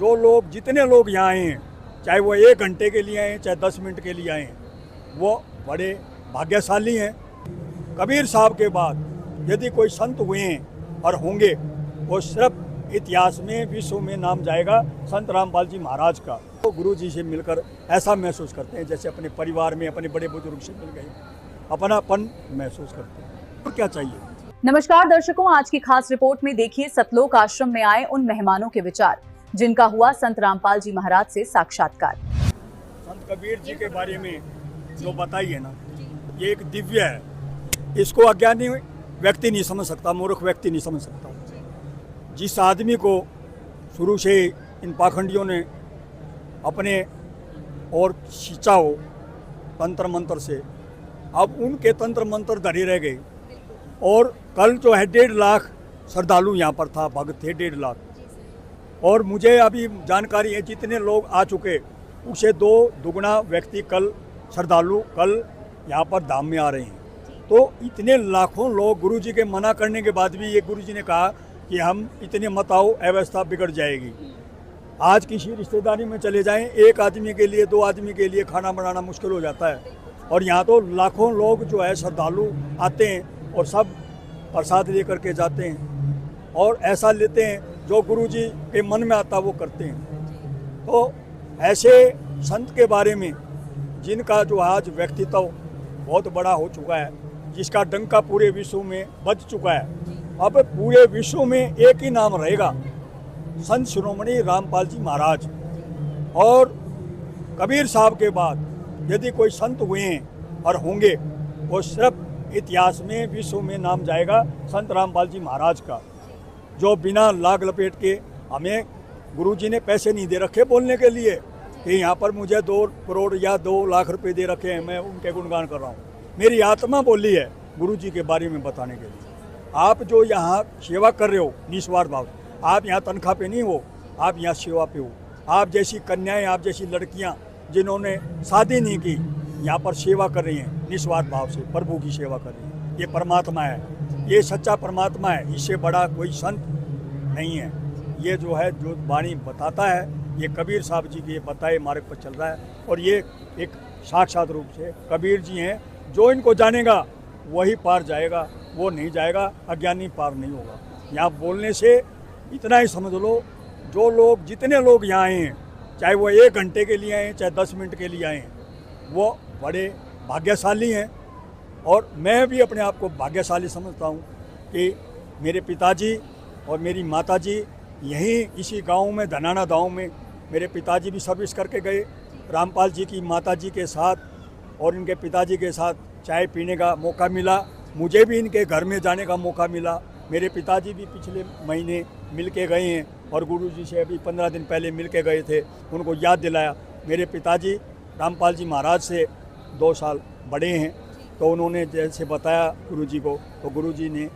जो लोग जितने लोग यहाँ आए हैं, चाहे वो 1 घंटे के लिए आए चाहे 10 मिनट के लिए आए हैं, वो बड़े भाग्यशाली हैं। कबीर साहब के बाद यदि कोई संत हुए हैं और होंगे, वो सिर्फ इतिहास में विश्व में नाम जाएगा संत रामपाल जी महाराज का। तो गुरु जी से मिलकर ऐसा महसूस करते हैं जैसे अपने परिवार में अपने बड़े बुजुर्ग से मिल गए, अपनापन महसूस करते हैं। तो क्या चाहिए। नमस्कार दर्शकों, आज की खास रिपोर्ट में देखिए सतलोक आश्रम में आए उन मेहमानों के विचार जिनका हुआ संत रामपाल जी महाराज से साक्षात्कार। संत कबीर जी के बारे में जो बताई है ना, ये एक दिव्य है। इसको अज्ञानी व्यक्ति नहीं समझ सकता, मूर्ख व्यक्ति नहीं समझ सकता। जिस आदमी को शुरू से इन पाखंडियों ने अपने और खींचा हो तंत्र मंत्र से, अब उनके तंत्र मंत्र धरे रह गए। और कल जो है 1.5 लाख श्रद्धालु यहाँ पर था, भक्त थे 1.5 लाख। और मुझे अभी जानकारी है जितने लोग आ चुके उसे 2 दुगना व्यक्ति कल श्रद्धालु कल यहाँ पर धाम में आ रहे हैं। तो इतने लाखों लोग, गुरुजी के मना करने के बाद भी ये गुरुजी ने कहा कि हम इतने मत आओ, अव्यवस्था बिगड़ जाएगी। आज किसी रिश्तेदारी में चले जाएं, 1 आदमी के लिए 2 आदमी के लिए खाना बनाना मुश्किल हो जाता है। और यहाँ तो लाखों लोग जो है श्रद्धालु आते हैं और सब प्रसाद लेकर के जाते हैं और ऐसा लेते हैं जो गुरुजी के मन में आता वो करते हैं। तो ऐसे संत के बारे में जिनका जो आज व्यक्तित्व बहुत बड़ा हो चुका है, जिसका डंका पूरे विश्व में बज चुका है, अब पूरे विश्व में एक ही नाम रहेगा, संत शिरोमणि रामपाल जी महाराज। और कबीर साहब के बाद यदि कोई संत हुए हैं और होंगे, वो सिर्फ इतिहास में विश्व में नाम जाएगा संत रामपाल जी महाराज का। जो बिना लाग लपेट के, हमें गुरुजी ने पैसे नहीं दे रखे बोलने के लिए कि यहाँ पर मुझे 2 करोड़ या 2 लाख रुपए दे रखे हैं, मैं उनके गुणगान कर रहा हूँ। मेरी आत्मा बोली है गुरुजी के बारे में बताने के लिए। आप जो यहाँ सेवा कर रहे हो निस्वार्थ भाव, आप यहाँ तनख्वाह पे नहीं हो, आप यहाँ सेवा पे हो। आप जैसी कन्याएं, आप जैसी लड़कियाँ जिन्होंने शादी नहीं की, यहाँ पर सेवा कर रही हैं निस्वार्थ भाव से, प्रभु की सेवा कर रही हैं। ये परमात्मा है, ये सच्चा परमात्मा है, इससे बड़ा कोई संत नहीं है। ये जो है जो वाणी बताता है, ये कबीर साहब जी के बताए मार्ग पर चल रहा है। और ये एक साक्षात रूप से कबीर जी हैं। जो इनको जानेगा वही पार जाएगा, वो नहीं जाएगा, अज्ञानी पार नहीं होगा। यहाँ बोलने से इतना ही समझ लो, जो लोग जितने लोग यहाँ आए हैं, चाहे वो 1 घंटे के लिए आए चाहे 10 मिनट के लिए आए हैं, वो बड़े भाग्यशाली हैं। और मैं भी अपने आप को भाग्यशाली समझता हूँ कि मेरे पिताजी और मेरी माताजी यहीं इसी गांव में, धनाना गांव में, मेरे पिताजी भी सर्विस करके गए। रामपाल जी की माताजी के साथ और इनके पिताजी के साथ चाय पीने का मौका मिला, मुझे भी इनके घर में जाने का मौका मिला। मेरे पिताजी भी पिछले महीने मिल के गए हैं और गुरुजी से अभी 15 दिन पहले मिल के गए थे, उनको याद दिलाया। मेरे पिताजी रामपाल जी महाराज से 2 साल बड़े हैं, तो उन्होंने जैसे बताया गुरुजी को, तो गुरुजी ने,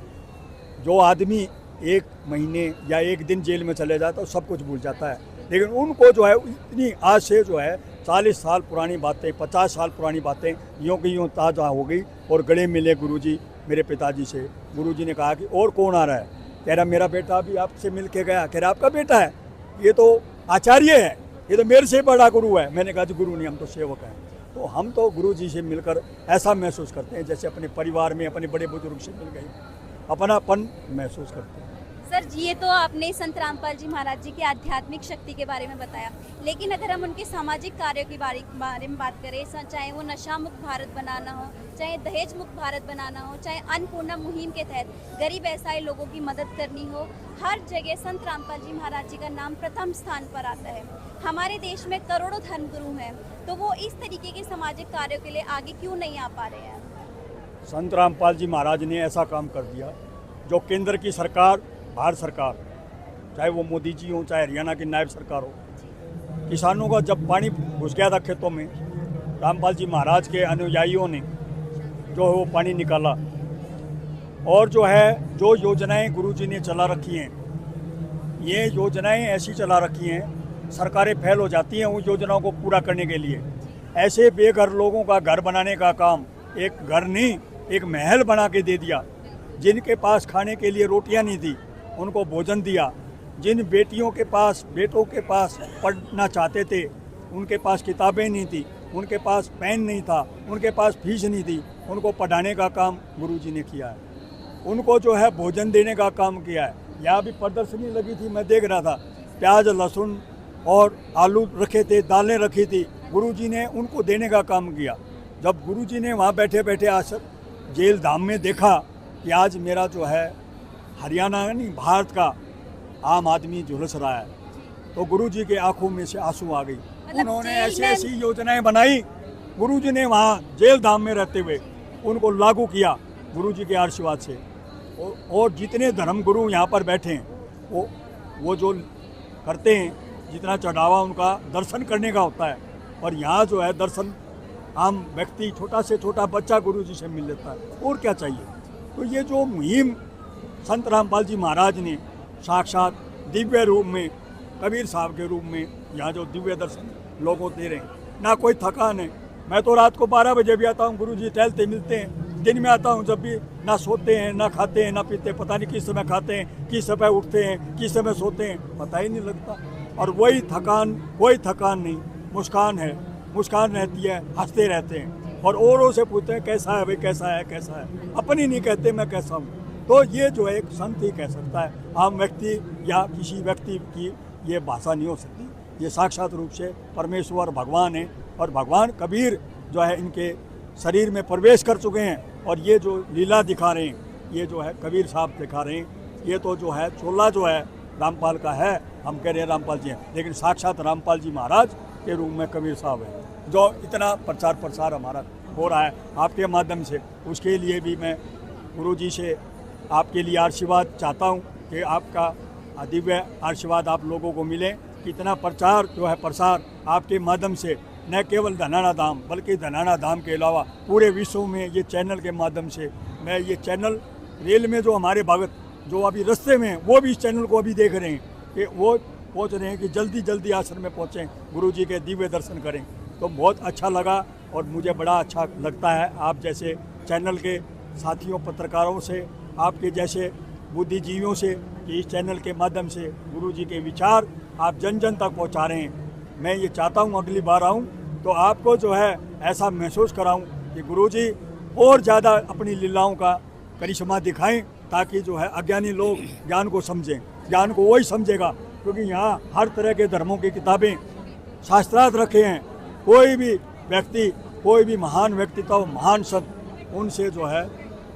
जो आदमी 1 महीने या 1 दिन जेल में चले जाता है तो सब कुछ भूल जाता है, लेकिन उनको जो है इतनी आज से जो है 40 साल पुरानी बातें, 50 साल पुरानी बातें यूँ की यूँ ताज़ा हो गई। और गले मिले गुरुजी मेरे पिताजी से। गुरुजी ने कहा कि और कौन आ रहा है? कह रहा मेरा बेटा भी आपसे मिल के गया। कह रहा आपका बेटा है? ये तो आचार्य है, ये तो मेरे से बड़ा गुरु है। मैंने कहा जी गुरु नहीं, हम तो सेवक हैं। तो हम तो गुरु जी से मिलकर ऐसा महसूस करते हैं जैसे अपने परिवार में अपने बड़े बुजुर्ग से मिल गए, अपनापन महसूस करते हैं। सर जी, ये तो आपने संत रामपाल जी महाराज जी की आध्यात्मिक शक्ति के बारे में बताया, लेकिन अगर हम उनके सामाजिक कार्यों के बारे में बात करें, चाहे वो नशा मुक्त भारत बनाना हो, चाहे दहेज मुक्त भारत बनाना हो, चाहे अन्नपूर्णा मुहिम के तहत गरीब असहाय लोगों की मदद करनी हो, हर जगह संत रामपाल जी महाराज जी का नाम प्रथम स्थान पर आता है। हमारे देश में करोड़ों धर्मगुरु हैं, तो वो इस तरीके के सामाजिक कार्यों के लिए आगे क्यों नहीं आ पा रहे हैं? संत रामपाल जी महाराज ने ऐसा काम कर दिया जो केंद्र की सरकार, भारत सरकार, चाहे वो मोदी जी हो, चाहे हरियाणा की नायब सरकार हो, किसानों का जब पानी घुस गया था खेतों में, रामपाल जी महाराज के अनुयायियों ने जो है वो पानी निकाला। और जो है जो योजनाएं गुरुजी ने चला रखी हैं, ये योजनाएं ऐसी चला रखी हैं, सरकारें फेल हो जाती हैं उन योजनाओं को पूरा करने के लिए। ऐसे बेघर लोगों का घर बनाने का काम, एक घर नहीं एक महल बना के दे दिया। जिनके पास खाने के लिए रोटियां नहीं थी उनको भोजन दिया, जिन बेटियों के पास, बेटों के पास पढ़ना चाहते थे, उनके पास किताबें नहीं थी, उनके पास पेन नहीं था, उनके पास फीस नहीं थी, उनको पढ़ाने का काम गुरुजी ने किया है। उनको जो है भोजन देने का काम किया है। यहाँ भी प्रदर्शनी लगी थी, मैं देख रहा था, प्याज, लहसुन और आलू रखे थे, दालें रखी थी, गुरुजी ने उनको देने का काम किया। जब गुरुजी ने वहाँ बैठे बैठे जेल धाम में देखा कि आज मेरा जो है हरियाणा नहीं भारत का आम आदमी झुलस रहा है, तो गुरुजी के आंखों में से आंसू आ गई। उन्होंने ऐसी ऐसी योजनाएं बनाई, गुरुजी ने वहाँ जेल धाम में रहते हुए उनको लागू किया गुरुजी के आशीर्वाद से। और जितने धर्म गुरु यहाँ पर बैठे हैं वो जो करते हैं, जितना चढ़ावा उनका दर्शन करने का होता है, और यहाँ जो है दर्शन आम व्यक्ति, छोटा से छोटा बच्चा गुरुजी से मिल लेता है, और क्या चाहिए। तो ये जो मुहिम संत रामपाल जी महाराज ने साक्षात दिव्य रूप में, कबीर साहब के रूप में यहाँ जो दिव्य दर्शन लोगों दे रहे हैं, ना कोई थकान है। मैं तो रात को 12 बजे भी आता हूँ, गुरुजी टहलते मिलते हैं। दिन में आता हूँ जब भी, ना सोते हैं, ना खाते हैं, ना पीते, पता नहीं किस समय खाते हैं, किस समय उठते हैं, किस समय सोते हैं, पता ही नहीं लगता। और वही थकान, कोई थकान नहीं, मुस्कान है, मुस्कान रहती है, हंसते रहते हैं। और औरों से पूछते हैं कैसा है भाई, कैसा है, कैसा है, अपनी नहीं कहते मैं कैसा हूँ। तो ये जो है एक संत ही कह सकता है, आम व्यक्ति या किसी व्यक्ति की ये भाषा नहीं हो सकती। ये साक्षात रूप से परमेश्वर भगवान है, और भगवान कबीर जो है इनके शरीर में प्रवेश कर चुके हैं। और ये जो लीला दिखा रहे हैं, ये जो है कबीर साहब दिखा रहे हैं। ये तो जो है चोला जो है रामपाल का है, हम कह रहे हैं रामपाल जी हैं, लेकिन साक्षात रामपाल जी महाराज के रूप में कबीर साहब है। जो इतना प्रचार प्रसार हमारा हो रहा है आपके माध्यम से, उसके लिए भी मैं गुरुजी से आपके लिए आशीर्वाद चाहता हूँ कि आपका दिव्य आशीर्वाद आप लोगों को मिले। इतना प्रचार जो है प्रसार आपके माध्यम से, न केवल धनाना धाम बल्कि धनाना धाम के अलावा पूरे विश्व में ये चैनल के माध्यम से, मैं ये चैनल रेल में जो हमारे भगत जो अभी रास्ते में हैं, वो भी इस चैनल को अभी देख रहे हैं कि वो पहुँच रहे हैं कि जल्दी जल्दी आश्रम में पहुँचें, गुरुजी के दिव्य दर्शन करें। तो बहुत अच्छा लगा, और मुझे बड़ा अच्छा लगता है आप जैसे चैनल के साथियों, पत्रकारों से, आपके जैसे बुद्धिजीवियों से, कि इस चैनल के माध्यम से गुरुजी के विचार आप जन जन तक पहुंचा रहे हैं। मैं ये चाहता हूं अगली बार आऊं तो आपको जो है ऐसा महसूस कराऊं कि गुरुजी और ज़्यादा अपनी लीलाओं का करिश्मा दिखाएं, ताकि जो है अज्ञानी लोग ज्ञान को समझें। ज्ञान को वही समझेगा, क्योंकि यहाँ हर तरह के धर्मों की किताबें, शास्त्रार्थ रखे हैं। कोई भी व्यक्ति, कोई भी महान व्यक्तित्व, महान संत, उनसे जो है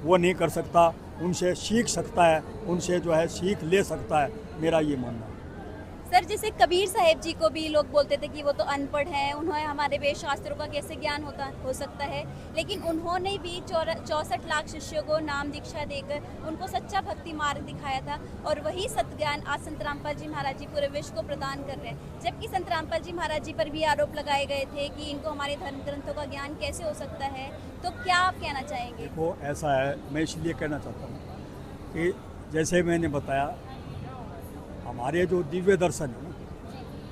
वो नहीं कर सकता, उनसे सीख सकता है, उनसे जो है सीख ले सकता है, मेरा ये मानना है। सर, जैसे कबीर साहब जी को भी लोग बोलते थे कि वो तो अनपढ़ हैं, उन्हें हमारे वेद शास्त्रों का कैसे ज्ञान हो सकता है, लेकिन उन्होंने भी 64 लाख शिष्यों को नाम दीक्षा देकर उनको सच्चा भक्ति मार्ग दिखाया था, और वही सत्ज्ञान आज संत रामपाल जी महाराज जी पूरे विश्व को प्रदान कर रहे हैं। जबकि संत रामपाल जी महाराज जी पर भी आरोप लगाए गए थे कि इनको हमारे धर्म ग्रंथों का ज्ञान कैसे हो सकता है, तो क्या आप कहना चाहेंगे? देखो, ऐसा है, मैं इसलिए कहना चाहता हूँ कि जैसे मैंने बताया, हमारे जो दिव्य दर्शन है,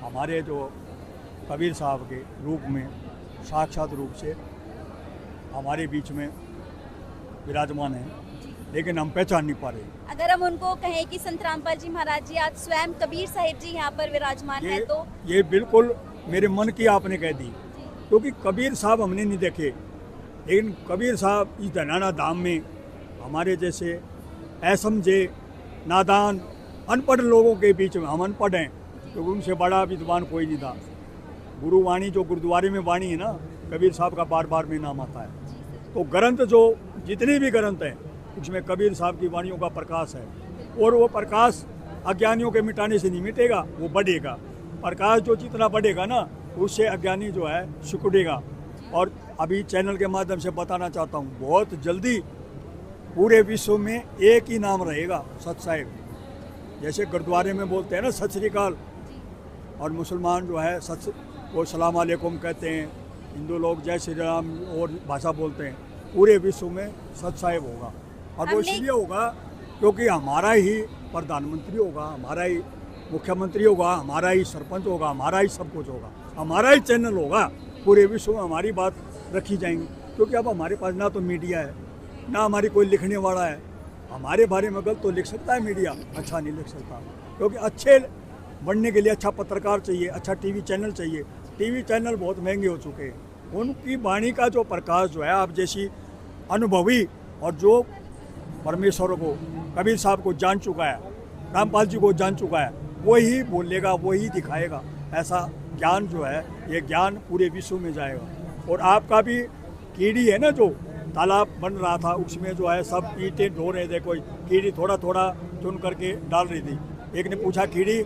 हमारे जो कबीर साहब के रूप में साक्षात रूप से हमारे बीच में विराजमान है, लेकिन हम पहचान नहीं पा रहे। अगर हम उनको कहें कि संत रामपाल जी महाराज जी आज स्वयं कबीर साहिब जी यहाँ पर विराजमान है, तो ये बिल्कुल मेरे मन की आपने कह दी, क्योंकि कबीर साहब हमने नहीं देखे, लेकिन कबीर साहब इस धनाना धाम में हमारे जैसे असमझे, नादान, अनपढ़ लोगों के बीच में, हम अनपढ़ हैं, क्योंकि उनसे बड़ा विद्वान कोई नहीं था। गुरुवाणी जो गुरुद्वारे में वाणी है ना, कबीर साहब का बार बार में नाम आता है। तो ग्रंथ जो जितने भी ग्रंथ हैं, उसमें कबीर साहब की वाणियों का प्रकाश है, और वो प्रकाश अज्ञानियों के मिटाने से नहीं मिटेगा, वो बढ़ेगा। प्रकाश जो जितना बढ़ेगा ना, उससे अज्ञानी जो है सिकुड़ेगा। और अभी चैनल के माध्यम से बताना चाहता हूँ, बहुत जल्दी पूरे विश्व में एक ही नाम रहेगा, सत साहिब। जैसे गुरुद्वारे में बोलते हैं ना सत श्री अकाल, और मुसलमान जो है वो सलाम अलैकुम कहते हैं, हिंदू लोग जय श्री राम और भाषा बोलते हैं। पूरे विश्व में सत साहिब होगा, और वो इसलिए होगा क्योंकि हमारा ही प्रधानमंत्री होगा, हमारा ही मुख्यमंत्री होगा, हमारा ही सरपंच होगा, हमारा ही सब कुछ होगा, हमारा ही चैनल होगा। पूरे विश्व में हमारी बात रखी जाएंगी, क्योंकि अब हमारे पास ना तो मीडिया है, ना हमारी कोई लिखने वाला है। हमारे बारे में गलत तो लिख सकता है मीडिया, अच्छा नहीं लिख सकता। क्योंकि अच्छे बनने के लिए अच्छा पत्रकार चाहिए, अच्छा टीवी चैनल चाहिए। टीवी चैनल बहुत महंगे हो चुके हैं। उनकी वाणी का जो प्रकाश जो है, आप जैसी अनुभवी और जो परमेश्वर को, कबीर साहब को जान चुका है, रामपाल जी को जान चुका है, वही बोलेगा, वही दिखाएगा। ऐसा ज्ञान जो है, ये ज्ञान पूरे विश्व में जाएगा। और आपका भी कीड़ी है ना, जो तालाब बन रहा था उसमें जो है सब ईंटें ढो रहे थे, कोई कीड़ी थोड़ा थोड़ा चुन करके डाल रही थी। एक ने पूछा, कीड़ी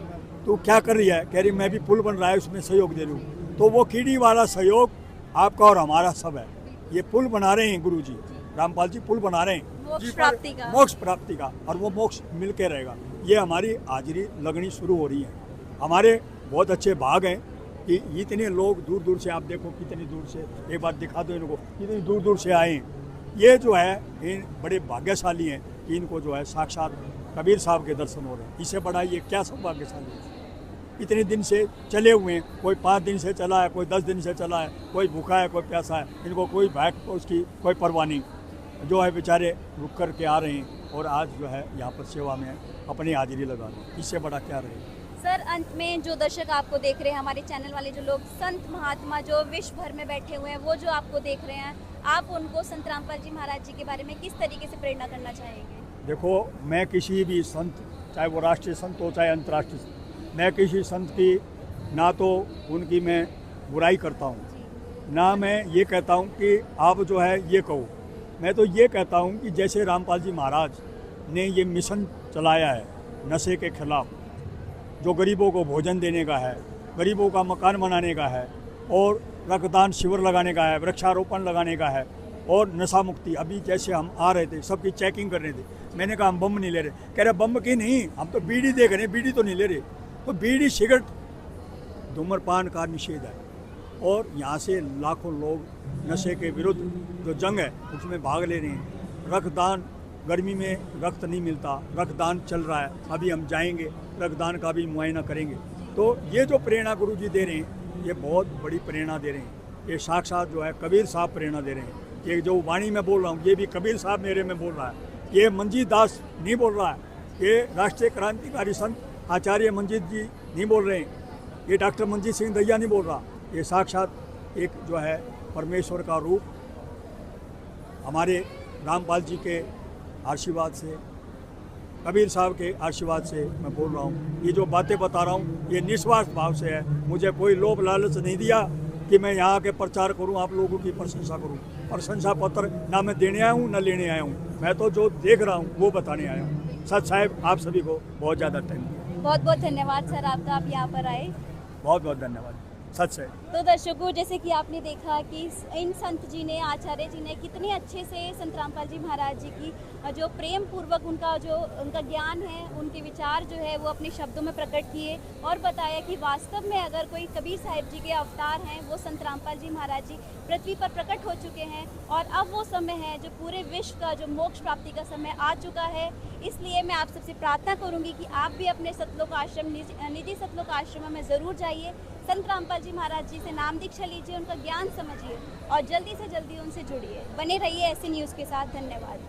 तू क्या कर रही है? कह रही मैं भी पुल बन रहा है उसमें सहयोग दे रही हूँ। तो वो कीड़ी वाला सहयोग आपका और हमारा सब है। ये पुल बना रहे हैं गुरु जी, रामपाल जी पुल बना रहे हैं मोक्ष जी पर प्राप्ति का। मोक्ष प्राप्ति का, और वो मोक्ष मिल के रहेगा। ये हमारी हाजिरी लगनी शुरू हो रही है। हमारे बहुत अच्छे भाग हैं कि इतने लोग दूर दूर से, आप देखो कितनी दूर से, एक बार दिखा दो इनको, कितनी दूर दूर से आए हैं। ये जो है ये बड़े भाग्यशाली हैं कि इनको जो है साक्षात कबीर साहब के दर्शन हो रहे हैं। इससे बड़ा ये क्या सौभाग्यशाली है। इतने दिन से चले हुए हैं, कोई 5 दिन से चला है, कोई 10 दिन से चला है, कोई भूखा है, कोई प्यासा है, इनको कोई भैक उसकी कोई परवाह नहीं, जो है बेचारे रुक कर के आ रहे हैं और आज जो है यहाँ पर सेवा में अपनी हाजिरी लगा रहे हैं। इससे बड़ा क्या रहेगा। सर, अंत में जो दर्शक आपको देख रहे हैं, हमारे चैनल वाले जो लोग, संत महात्मा जो विश्व भर में बैठे हुए हैं, वो जो आपको देख रहे हैं, आप उनको संत रामपाल जी महाराज जी के बारे में किस तरीके से प्रेरणा करना चाहेंगे? देखो, मैं किसी भी संत, चाहे वो राष्ट्रीय संत हो चाहे अंतर्राष्ट्रीय संत, मैं किसी संत की ना तो उनकी मैं बुराई करता हूँ, ना मैं ये कहता हूँ कि आप जो है ये कहो। मैं तो ये कहता हूँ कि जैसे रामपाल जी महाराज ने ये मिशन चलाया है नशे के खिलाफ, जो गरीबों को भोजन देने का है, गरीबों का मकान बनाने का है, और रक्तदान शिविर लगाने का है, वृक्षारोपण लगाने का है, और नशा मुक्ति। अभी जैसे हम आ रहे थे, सबकी चेकिंग कर रहे थे, मैंने कहा हम बम नहीं ले रहे। कह रहे बम की नहीं, हम तो बीड़ी देख रहे हैं, बीड़ी तो नहीं ले रहे। तो बीड़ी, सिगरेट, धूम्रपान का निषेध है। और यहाँ से लाखों लोग नशे के विरुद्ध जो जंग है उसमें भाग ले रहे हैं। रक्तदान, गर्मी में रक्त नहीं मिलता, रक्तदान चल रहा है, अभी हम जाएंगे, रक्तदान का भी मुआयना करेंगे। तो ये जो प्रेरणा गुरु जी दे रहे हैं, ये बहुत बड़ी प्रेरणा दे रहे हैं। ये साक्षात जो है कबीर साहब प्रेरणा दे रहे हैं। ये जो वाणी में बोल रहा हूँ, ये भी कबीर साहब मेरे में बोल रहा है। ये मंजीत दास नहीं बोल रहा है, ये राष्ट्रीय क्रांतिकारी संत आचार्य मंजीत जी नहीं बोल रहे हैं, ये डॉक्टर मंजीत सिंह दैया नहीं बोल रहा। ये साक्षात एक जो है परमेश्वर का रूप हमारे रामपाल जी के आशीर्वाद से, कबीर साहब के आशीर्वाद से मैं बोल रहा हूँ। ये जो बातें बता रहा हूँ ये निस्वार्थ भाव से है। मुझे कोई लोभ लालच नहीं दिया कि मैं यहाँ के प्रचार करूँ, आप लोगों की प्रशंसा करूँ। प्रशंसा पत्र ना मैं देने आया हूँ ना लेने आया हूँ, मैं तो जो देख रहा हूँ वो बताने आया हूँ। सच साहब, आप सभी को बहुत ज़्यादा थैंक यू। बहुत बहुत धन्यवाद सर आपका, आप यहाँ पर आए। बहुत बहुत धन्यवाद, सच है। तो दर्शकों, जैसे कि आपने देखा कि इन संत जी ने, आचार्य जी ने कितने अच्छे से संत रामपाल जी महाराज जी की जो प्रेम पूर्वक उनका ज्ञान है, उनके विचार जो है वो अपने शब्दों में प्रकट किए और बताया कि वास्तव में अगर कोई कबीर साहिब जी के अवतार हैं, वो संत रामपाल जी महाराज जी पृथ्वी पर प्रकट हो चुके हैं। और अब वो समय है जो पूरे विश्व का, जो मोक्ष प्राप्ति का समय आ चुका है। इसलिए मैं आप सबसे प्रार्थना करूंगी कि आप भी अपने सतलोक आश्रम, निजी सतलोक आश्रम में ज़रूर जाइए, संत रामपाल जी महाराज जी से नाम दीक्षा लीजिए, उनका ज्ञान समझिए और जल्दी से जल्दी उनसे जुड़िए। बने रहिए ऐसे न्यूज़ के साथ। धन्यवाद।